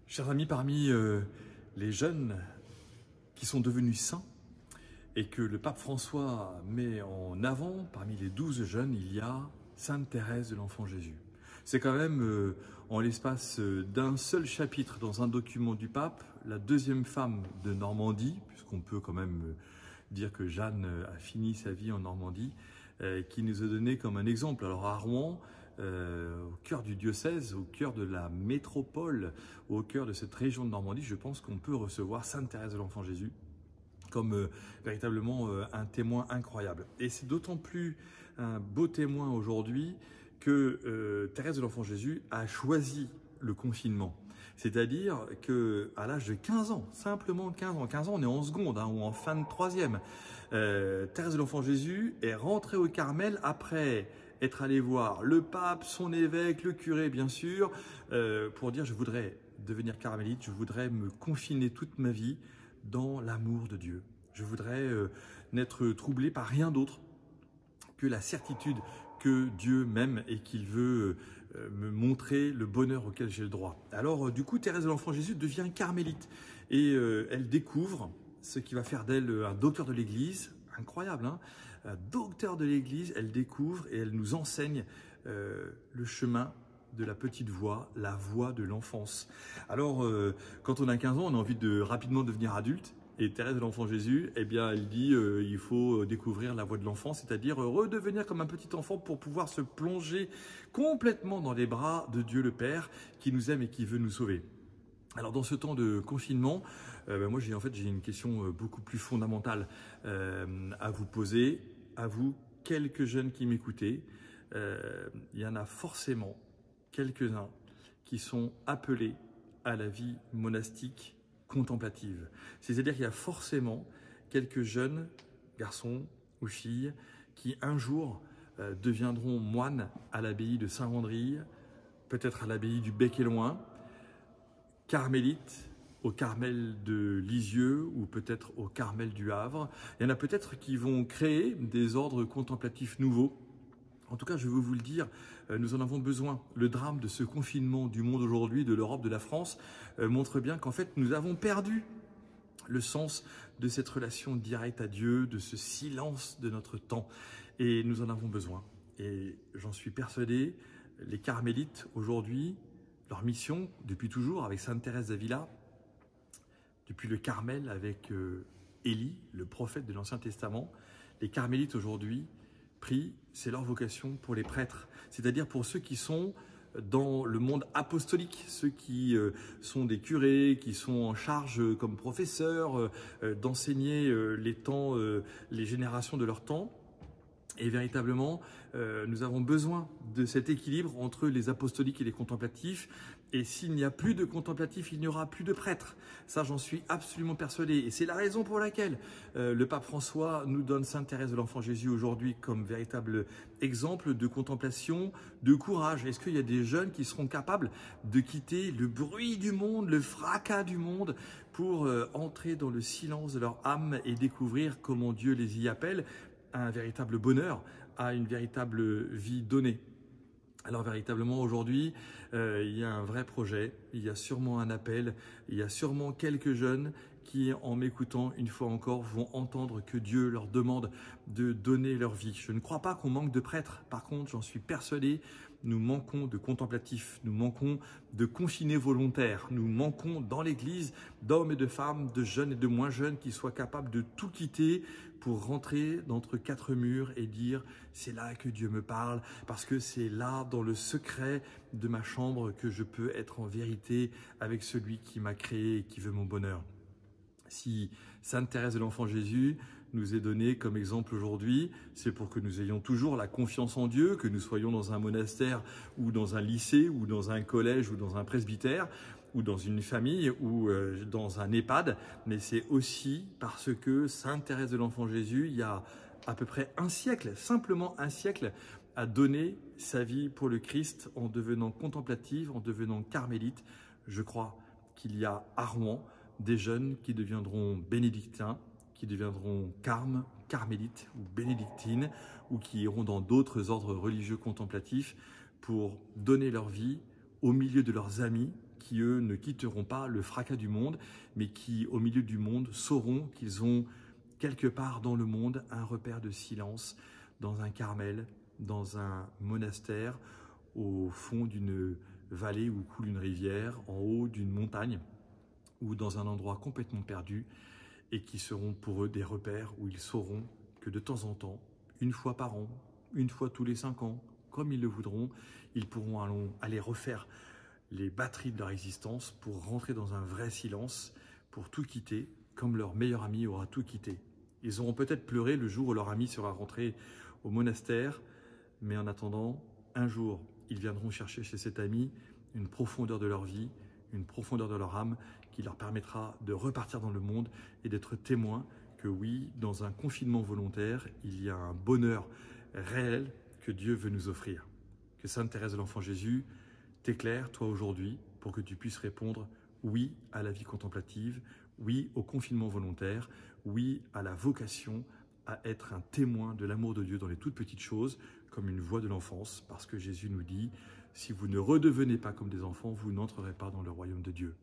Chers amis, parmi les jeunes qui sont devenus saints et que le pape François met en avant, parmi les 12 jeunes, il y a Sainte Thérèse de l'Enfant Jésus. C'est quand même, en l'espace d'un seul chapitre dans un document du pape, la deuxième femme de Normandie, puisqu'on peut quand même dire que Jeanne a fini sa vie en Normandie, qui nous a donné comme un exemple. Alors à Rouen, au cœur du diocèse, au cœur de la métropole, au cœur de cette région de Normandie, je pense qu'on peut recevoir Sainte Thérèse de l'Enfant Jésus comme véritablement un témoin incroyable. Et c'est d'autant plus un beau témoin aujourd'hui que Thérèse de l'Enfant Jésus a choisi le confinement. C'est-à-dire qu'à l'âge de 15 ans, simplement 15 ans, on est en seconde ou en fin de troisième, Thérèse de l'Enfant Jésus est rentrée au Carmel après être allée voir le pape, son évêque, le curé bien sûr, pour dire je voudrais devenir carmélite, je voudrais me confiner toute ma vie dans l'amour de Dieu. Je voudrais n'être troublé par rien d'autre que la certitude que Dieu m'aime et qu'il veut me montrer le bonheur auquel j'ai le droit. Alors du coup, Thérèse de l'Enfant Jésus devient carmélite et elle découvre ce qui va faire d'elle un docteur de l'Église, incroyable, hein, un docteur de l'Église. Elle découvre et elle nous enseigne le chemin de la petite voie, la voie de l'enfance. Alors, quand on a 15 ans, on a envie de rapidement devenir adulte. Et Thérèse de l'Enfant Jésus, eh bien, elle dit il faut découvrir la voie de l'enfance, c'est-à-dire redevenir comme un petit enfant pour pouvoir se plonger complètement dans les bras de Dieu le Père qui nous aime et qui veut nous sauver. Alors, dans ce temps de confinement, moi, j'ai une question beaucoup plus fondamentale à vous poser, à vous, quelques jeunes qui m'écoutez. Il y en a forcément quelques-uns qui sont appelés à la vie monastique contemplative. C'est-à-dire qu'il y a forcément quelques jeunes garçons ou filles qui un jour deviendront moines à l'abbaye de Saint-Wandrille, peut-être à l'abbaye du Bec-et-Loing, carmélites au Carmel de Lisieux ou peut-être au Carmel du Havre. Il y en a peut-être qui vont créer des ordres contemplatifs nouveaux. En tout cas, je veux vous le dire, nous en avons besoin. Le drame de ce confinement du monde aujourd'hui, de l'Europe, de la France, montre bien qu'en fait, nous avons perdu le sens de cette relation directe à Dieu, de ce silence de notre temps. Et nous en avons besoin. Et j'en suis persuadé, les carmélites aujourd'hui, leur mission, depuis toujours, avec Sainte Thérèse d'Avila, depuis le Carmel avec Élie, le prophète de l'Ancien Testament, les carmélites aujourd'hui, c'est leur vocation pour les prêtres, c'est-à-dire pour ceux qui sont dans le monde apostolique, ceux qui sont des curés, qui sont en charge comme professeurs d'enseigner les générations de leur temps. Et véritablement, nous avons besoin de cet équilibre entre les apostoliques et les contemplatifs. Et s'il n'y a plus de contemplatifs, il n'y aura plus de prêtres. Ça, j'en suis absolument persuadé. Et c'est la raison pour laquelle le pape François nous donne Sainte Thérèse de l'Enfant Jésus aujourd'hui comme véritable exemple de contemplation, de courage. Est-ce qu'il y a des jeunes qui seront capables de quitter le bruit du monde, le fracas du monde, pour entrer dans le silence de leur âme et découvrir comment Dieu les y appelle à un véritable bonheur, à une véritable vie donnée? Alors véritablement aujourd'hui, il y a un vrai projet, il y a sûrement un appel, il y a sûrement quelques jeunes qui, en m'écoutant une fois encore, vont entendre que Dieu leur demande de donner leur vie. Je ne crois pas qu'on manque de prêtres, par contre, j'en suis persuadé, nous manquons de contemplatifs, nous manquons de confinés volontaires, nous manquons dans l'Église d'hommes et de femmes, de jeunes et de moins jeunes qui soient capables de tout quitter pour rentrer d'entre quatre murs et dire « c'est là que Dieu me parle, parce que c'est là, dans le secret de ma chambre, que je peux être en vérité avec celui qui m'a créé et qui veut mon bonheur ». Si Sainte Thérèse de l'Enfant Jésus nous est donnée comme exemple aujourd'hui, c'est pour que nous ayons toujours la confiance en Dieu, que nous soyons dans un monastère ou dans un lycée ou dans un collège ou dans un presbytère ou dans une famille ou dans un EHPAD, mais c'est aussi parce que Sainte Thérèse de l'Enfant Jésus, il y a à peu près un siècle, simplement un siècle, a donné sa vie pour le Christ en devenant contemplative, en devenant carmélite. Je crois qu'il y a à Rouen des jeunes qui deviendront bénédictins, qui deviendront carmélites ou bénédictines, ou qui iront dans d'autres ordres religieux contemplatifs pour donner leur vie au milieu de leurs amis qui, eux, ne quitteront pas le fracas du monde, mais qui, au milieu du monde, sauront qu'ils ont quelque part dans le monde un repère de silence, dans un Carmel, dans un monastère, au fond d'une vallée où coule une rivière, en haut d'une montagne, ou dans un endroit complètement perdu, et qui seront pour eux des repères où ils sauront que de temps en temps, une fois par an, une fois tous les 5 ans, comme ils le voudront, ils pourront aller refaire les batteries de leur existence pour rentrer dans un vrai silence, pour tout quitter, comme leur meilleur ami aura tout quitté. Ils auront peut-être pleuré le jour où leur ami sera rentré au monastère, mais en attendant, un jour, ils viendront chercher chez cet ami une profondeur de leur vie, une profondeur de leur âme qui leur permettra de repartir dans le monde et d'être témoins que oui, dans un confinement volontaire, il y a un bonheur réel que Dieu veut nous offrir. Que Sainte Thérèse de l'Enfant Jésus t'éclaire, toi aujourd'hui, pour que tu puisses répondre oui à la vie contemplative, oui au confinement volontaire, oui à la vocation à être un témoin de l'amour de Dieu dans les toutes petites choses, comme une voix de l'enfance, parce que Jésus nous dit, si vous ne redevenez pas comme des enfants, vous n'entrerez pas dans le royaume de Dieu.